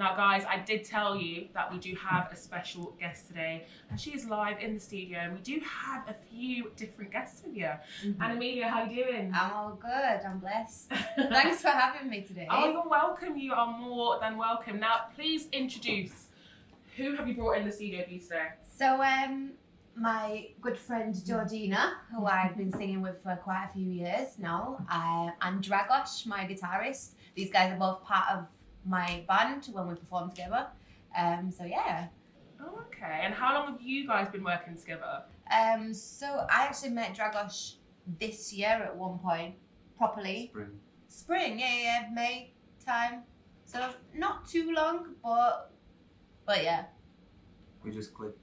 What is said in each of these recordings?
Now guys, I did tell you that we do have a special guest today, and she is live in the studio, and we do have a few different guests with you. Anamelia, how you doing? I'm all good, I'm blessed. Thanks for having me today. Oh, you're welcome, you are more than welcome. Now, please introduce, who have you brought in the studio for you today? So, my good friend Georgina, who I've been singing with for quite a few years now, and Dragosh, my guitarist. These guys are both part of my band when we perform together. So yeah. Oh, okay. And how long have you guys been working together? So I actually met Dragosh this year at one point, properly. Spring, yeah, May time. So not too long, but yeah. We just clicked.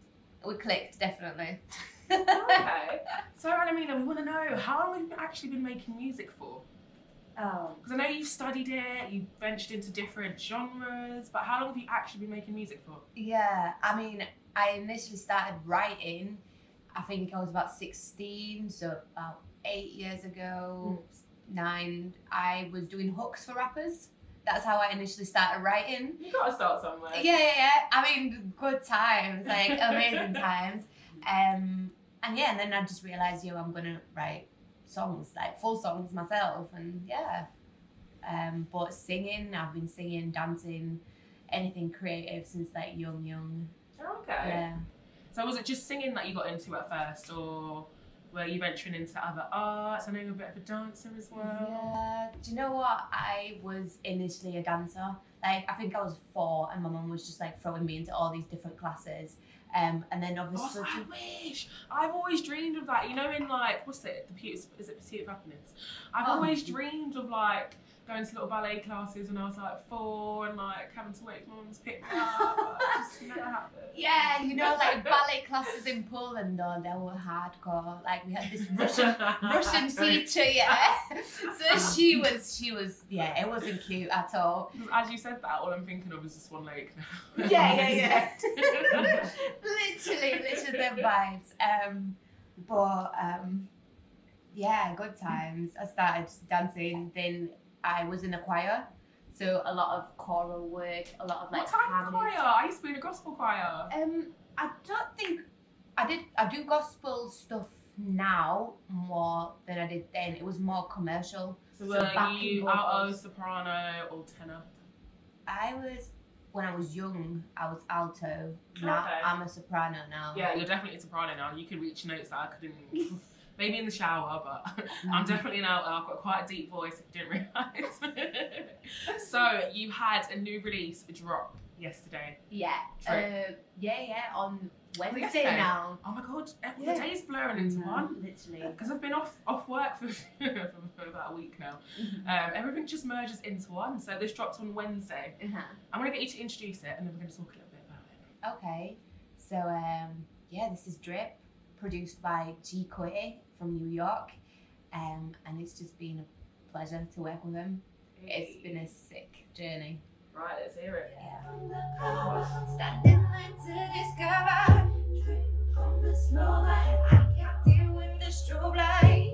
We clicked, definitely. Okay. So Anamelia, we want to know, how long have you actually been making music for? Because I know you've studied it, you've ventured into different genres, but how long have you actually been making music for? Yeah, I mean, I initially started writing, I think I was about 16, so about 8 years ago, 9. I was doing hooks for rappers. That's how I initially started writing. You gotta start somewhere. Yeah. I mean, good times, like amazing times. And then I just realised, I'm gonna write songs, like full songs myself, and yeah. But singing, I've been singing, dancing, anything creative since like young. Okay. Yeah. So was it just singing that you got into at first, or were you venturing into other arts? I know you're a bit of a dancer as well. Yeah. Do you know what? I was initially a dancer. Like, I think I was 4 and my mum was just like throwing me into all these different classes. And then obviously... I wish! I've always dreamed of that. You know, in like, what's it? Is it Pursuit of Happiness? I've always dreamed of like going to little ballet classes when I was like 4 and like having to wait for my mum to pick me up. It just never happened. Yeah, you know, like ballet classes in Poland though, they were hardcore. Like we had this Russian teacher, yeah. So she was, yeah, it wasn't cute at all. As you said that, all I'm thinking of is this one lake now. Yeah. literally the vibes. Yeah, good times. I started dancing, then I was in a choir, so a lot of choral work, a lot of like. What type of choir? I used to be in a gospel choir. I don't think I did. I do gospel stuff now more than I did then. It was more commercial. So were you alto, soprano, or tenor? When I was young, I was alto. Now I'm a soprano now. Yeah, you're definitely a soprano now. You can reach notes that I couldn't. Maybe in the shower, but I'm definitely an alto. I've got quite a deep voice, if you didn't realise. So you had a new release drop yesterday. Yeah. Yeah, on Wednesday now. Oh my god, the day's blurring into one. Literally. Because I've been off work for about a week now. Everything just merges into one. So this drops on Wednesday. I'm going to get you to introduce it, and then we're going to talk a little bit about it. Okay. So, this is Drip, produced by G. Coy from New York. And it's just been a pleasure to work with him. It's been a sick journey. Right, let's hear it. Standing line to discover. On the slow light, I can't deal with the strobe light.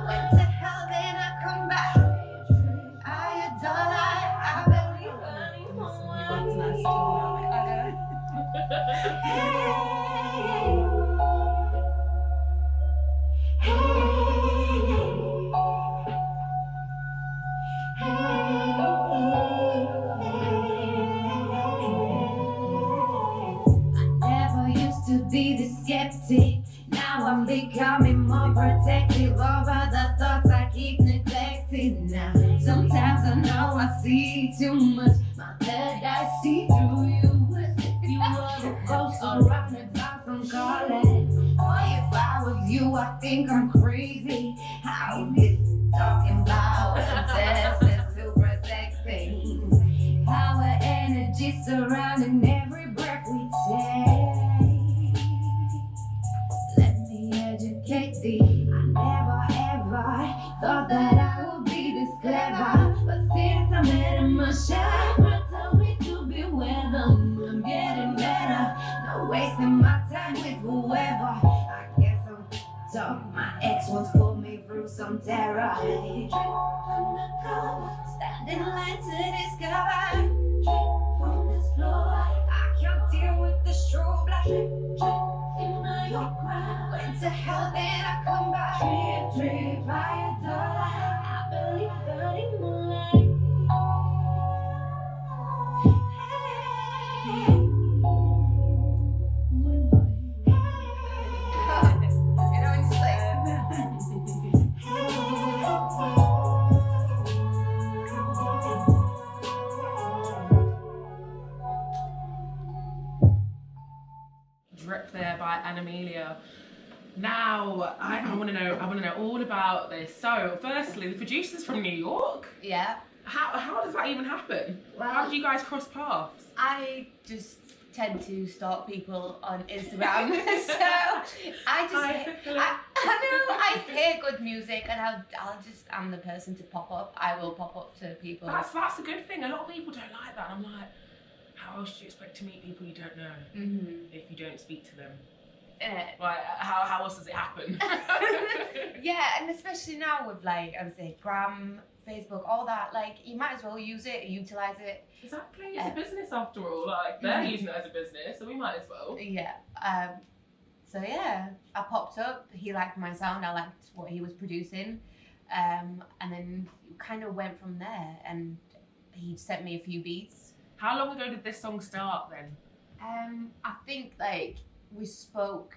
Went to hell, then I come back. I adore life, I believe be the skeptic. Now I'm becoming more protective over the thoughts I keep neglecting. Now sometimes I know I see too much, my third eye see through you. If you were a ghost surrounded by some garlands, or if I was you, I think I'm crazy. How is talking about obsessive to protect things? Our energy surrounding every breath we take. I never ever thought that I would be this clever, but since I met him, my chakra told me to beware them. I'm getting better, not wasting my time with whoever. I guess I'm tough. My ex once pulled me through some terror. Standing in line to discover. there by Anamelia. Now, I want to know all about this. So, firstly, the producer's from New York. Yeah. How does that even happen? Well, how did you guys cross paths? I just tend to stalk people on Instagram, so I hear good music, and I'm the person to pop up. I will pop up to people. That's a good thing. A lot of people don't like that. And I'm like, how else do you expect to meet people you don't know if you don't speak to them? Like, how else does it happen? Yeah, and especially now with like, I would say, Gram, Facebook, all that, like, you might as well use it, utilize it. Exactly, it's a business after all. Like, they're using it as a business, so we might as well. Yeah. So yeah, I popped up. He liked my sound. I liked what he was producing, and then kind of went from there. And he sent me a few beats. How long ago did this song start then? I think like we spoke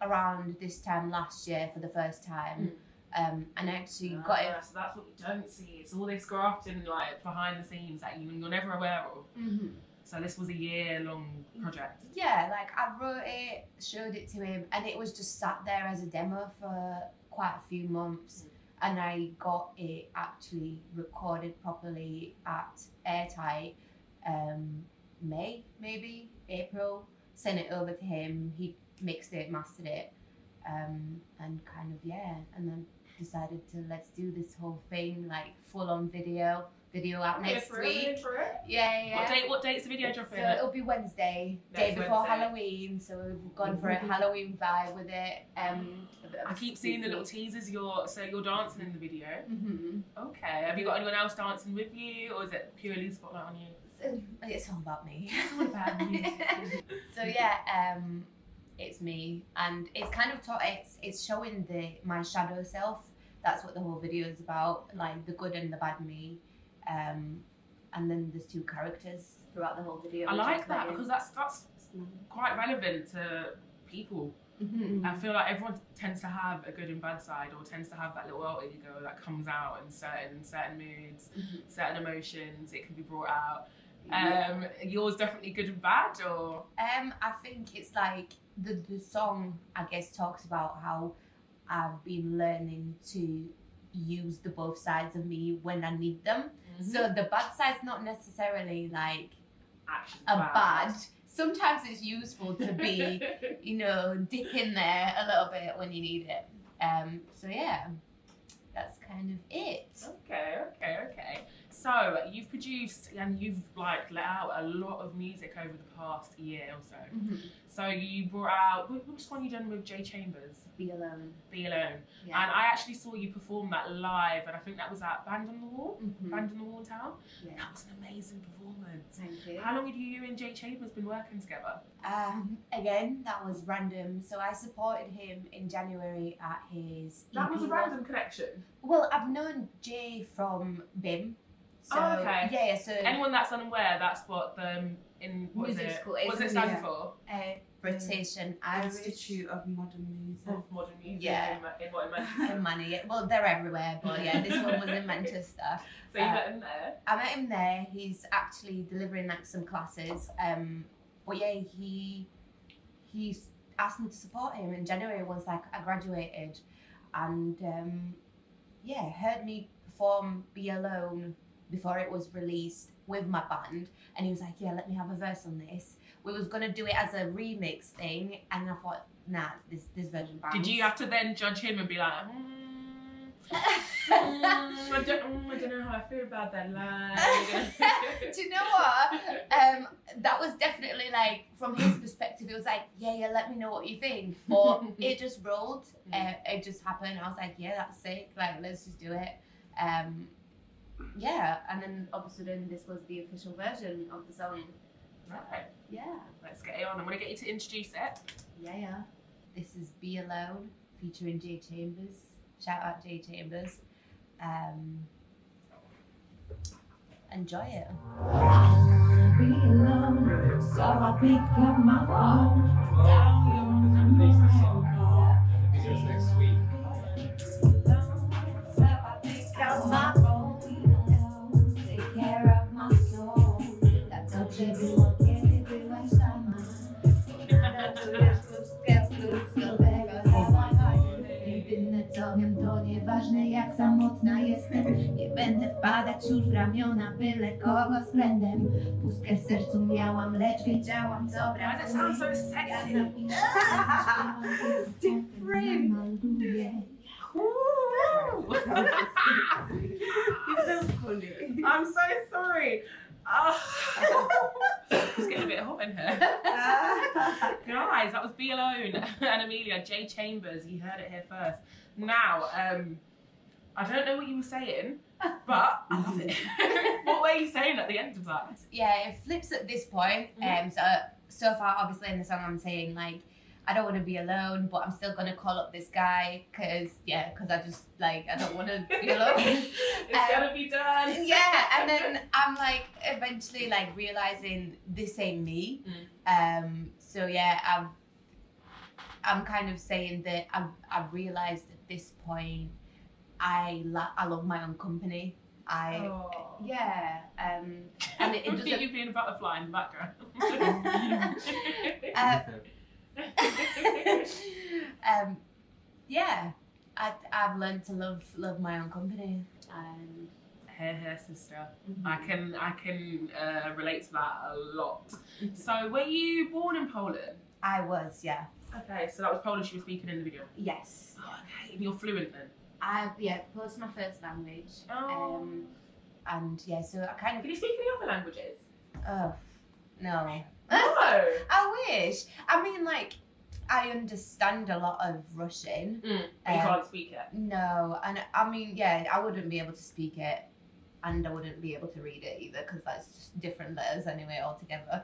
around this time last year for the first time. And actually got it. So that's what you don't see. It's all this grafting like behind the scenes that you're never aware of. So this was a year-long project. Yeah, like I wrote it, showed it to him, and it was just sat there as a demo for quite a few months. And I got it actually recorded properly at Airtight, May, maybe April. Sent it over to him. He mixed it, mastered it, and kind of and then decided to let's do this whole thing, like full-on video out next week. Yeah. What date's the video dropping? So it'll be Wednesday, day before Halloween. So we've gone for a Halloween vibe with it. I keep seeing the little teasers. You're dancing in the video. Okay. Have you got anyone else dancing with you, or is it purely spotlight on you? It's all about me. It's all about me. So yeah, it's me, and it's kind of it's showing my shadow self. That's what the whole video is about, like the good and the bad me. And then there's two characters throughout the whole video. I like that because that's quite relevant to people. I feel like everyone tends to have a good and bad side, or tends to have that little alter ego that comes out in certain moods, certain emotions. It can be brought out. Yours definitely good and bad, or? I think it's like the song, I guess, talks about how I've been learning to use the both sides of me when I need them. So the bad side's not necessarily like bad. Sometimes it's useful to be, dip in there a little bit when you need it. So yeah, that's kind of it. Okay. So you've produced and you've like let out a lot of music over the past year or so. So you brought out, which one you done with Jay Chambers? Be Alone. Be Alone. Yeah. And I actually saw you perform that live, and I think that was at Band on the Wall, Band on the Wall Town. Yeah. That was an amazing performance. Thank you. How long have you and Jay Chambers been working together? Again, that was random. So I supported him in January at his That EP was a random connection? Well, I've known Jay from BIM. So, okay. Yeah, so anyone that's unaware, that's what music school. What does it stand for? British and Irish Institute of Modern Music. Of Modern Music. Yeah. In what, in Manchester? In Money. Well, they're everywhere, but yeah, this one was in Manchester. So you met him there? I met him there. He's actually delivering like some classes. But yeah, he asked me to support him in January once like I graduated, and heard me perform Be Alone before it was released with my band, and he was like, yeah, let me have a verse on this. We was gonna do it as a remix thing, and I thought, nah, this version bangs. Did you have to then judge him and be like, I don't know how I feel about that line? Do you know what? That was definitely like, from his perspective, it was like, yeah, let me know what you think. But it just rolled. It just happened. I was like, yeah, that's sick. Like, let's just do it. Yeah, and then all of a sudden this was the official version of the song. Right. Yeah. Let's get it on. I'm going to get you to introduce it. Yeah. This is Be Alone featuring Jay Chambers. Shout out Jay Chambers. Enjoy it. I wanna be alone, so I pick up my phone. Dial your number and call. Videos next week. So I pick up my phone. Take care of my soul. That touch everyone can do inside my ale ciut w ramiona, byle kogo względem. Pustkę w sercu miałam, lecz wiedziałam, co Why does it sound so sexy? It's so funny. I'm so sorry. It's getting a bit hot in here. Guys, that was Be Alone, Anamelia, Jay Chambers. You heard it here first. Now, I don't know what you were saying, but I love it. What were you saying at the end of that? Yeah, it flips at this point. So far, obviously, in the song, I'm saying like, I don't want to be alone, but I'm still gonna call up this guy because I just like I don't want to be alone. It's gonna be done. Yeah, and then I'm like eventually like realizing this ain't me. So yeah, I'm kind of saying that I've realized at this point I love my own company. Yeah, and it doesn't. You being a butterfly in the background. Yeah, I've learned to love my own company. Hair sister. I can relate to that a lot. So were you born in Poland? I was, yeah. Okay, so that was Polish you were speaking in the video. Yes. Oh, okay, and you're fluent then. Polish is my first language. Oh. And yeah, so I kind of. Can you speak any other languages? Oh, no. No. I wish. I mean, like, I understand a lot of Russian. But you can't speak it. No, and I mean, yeah, I wouldn't be able to speak it, and I wouldn't be able to read it either, because that's just different letters anyway altogether.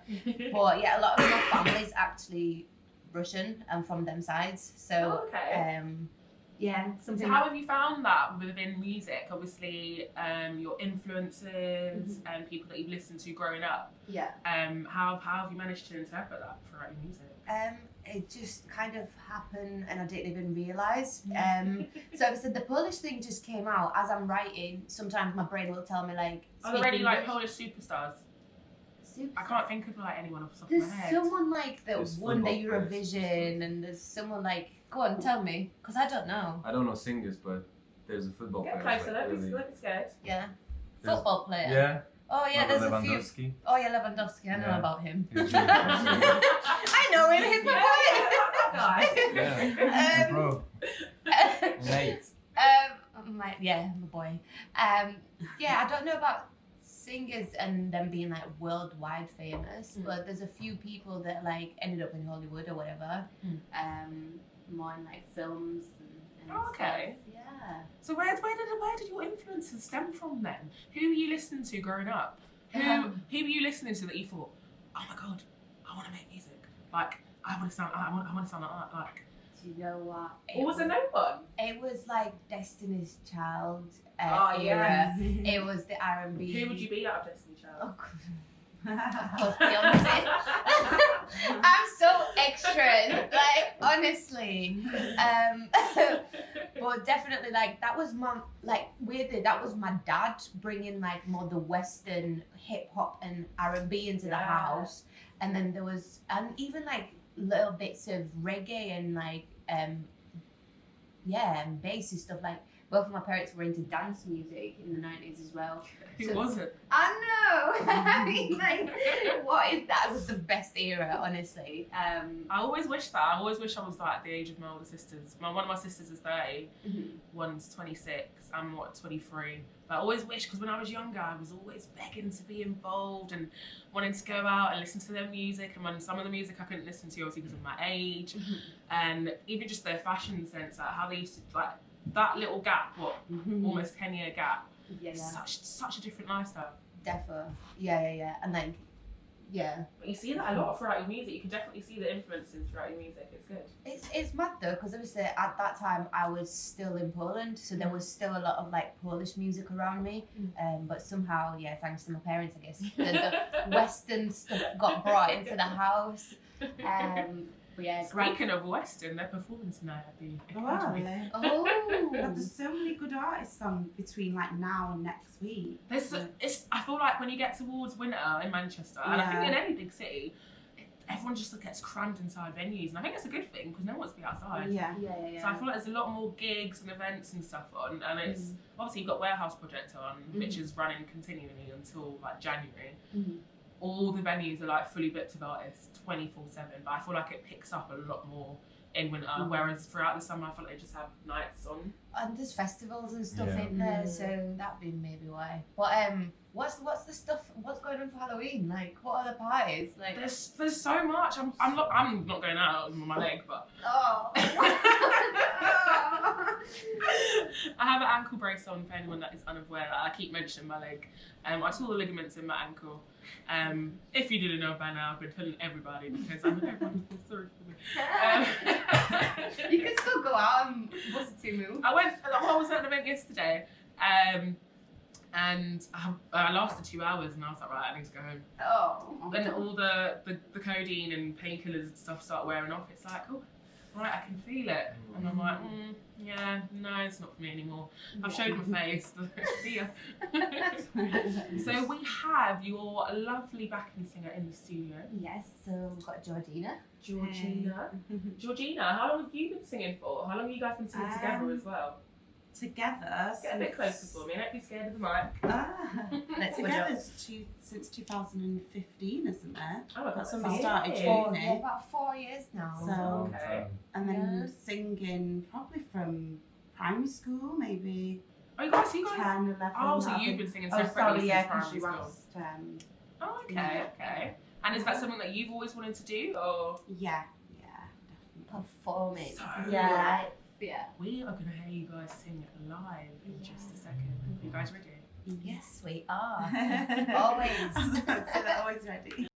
But yeah, a lot of my family's actually Russian and from them sides, so okay. Yeah. So how have you found that within music? Obviously, your influences and people that you've listened to growing up. Yeah. How have you managed to interpret that throughout your music? It just kind of happened and I didn't even realise. So obviously the Polish thing just came out as I'm writing. Sometimes my brain will tell me like. Are there any like Polish superstars? I can't think of like anyone off the top of my head. There's someone like that There's won the football players. Eurovision, and there's someone like. Go on, tell me, because I don't know. I don't know singers, but there's a football Get player. closer, let me scared. Yeah. There's- Football player. Yeah. Oh yeah, there's a few. Lewandowski. Oh yeah, Lewandowski. I know Yeah. about him. He's really good. I know him. He's my boy. Yeah. Bro. Mate. My boy. Yeah, I don't know about singers and them being like worldwide famous, but there's a few people that like ended up in Hollywood or whatever. More in like films and Okay. stuff. Yeah. So where did your influences stem from then? Who were you listening to growing up? Who were you listening to that you thought, oh my god, I want to make music. Like I want to sound like that. Do you know what? Or was there no one? It was like Destiny's Child Oh, era. yes. It was the R&B. Who would you be out of Destiny Child? Oh, of course, Beyonce. I'm so extra, like honestly. But definitely, like that was my weirdly that was my dad bringing like more the Western hip hop and R&B into the house, and then there was even like little bits of reggae and like and bassy stuff. Like both of my parents were into dance music in the 90s as well. Who wasn't? I know. I mean, like, what is that? It was the best era, honestly. I always wish that. I always wish I was like the age of my older sisters. One of my sisters is 30, one's 26, I'm 23. But I always wish, because when I was younger, I was always begging to be involved and wanting to go out and listen to their music. And when some of the music I couldn't listen to, obviously because of my age, and even just their fashion sense, like how they used to like that little gap, almost 10-year gap. Yeah. Such a different lifestyle. Defo. Yeah. And like, yeah. But you see that a lot throughout your music. You can definitely see the influences throughout your music. It's good. It's mad though, because obviously at that time I was still in Poland, so there was still a lot of like Polish music around me. But somehow, yeah, thanks to my parents, I guess, the Western stuff got brought into the house. But yeah, Speaking of Western, they're performing tonight at the Academy. But there's so many good artists on between like now and next week. I feel like when you get towards winter in Manchester, and I think in any big city, everyone just gets crammed inside venues, and I think it's a good thing because no one wants to be outside. Yeah. So I feel like there's a lot more gigs and events and stuff on, and it's obviously you've got Warehouse Project on, which is running continually until like January. All the venues are like fully booked with artists 24/7, but I feel like it picks up a lot more in winter, whereas throughout the summer I feel like they just have nights on. And there's festivals and stuff Yeah. in there, so that'd be maybe why. But what's the stuff? What's going on for Halloween? Like, what are the parties? Like, There's so much. I'm not going out on my leg, but oh. I have an ankle brace on for anyone that is unaware. I keep mentioning my leg. I tore the ligaments in my ankle. If you didn't know by now, I've been telling everybody because I'm everyone feels sorry for me. You can still go out and bust a two move. I was at an event yesterday, and I lasted 2 hours, and I was like, right, I need to go home. Oh. Then all the codeine and painkillers and stuff start wearing off. It's like, oh, right, I can feel it, and I'm like, yeah, no, it's not for me anymore. I've showed my face. See ya. So we have your lovely backing singer in the studio. Yes, so we've got Georgina. Georgina, how long have you been singing for? How long have you guys been singing together as well? Together. Get a bit closer for me. Don't be scared of the mic. Let's Together since 2015, isn't there? Oh, That's when we amazing. started Yeah, tuning. about 4 years now. So, Okay. and then Yeah. singing probably from primary school, maybe Oh, you guys. 10, 11. Oh, so I you've think. been singing Oh, separately sorry, since yeah, because primary you school. asked. Oh, okay. And is that something that you've always wanted to do, or? Yeah, definitely. Performing. So, Yeah. Yeah. we are going to hear you guys sing live in just a second. Are you guys ready? Yes, we are. Always. So they're always ready.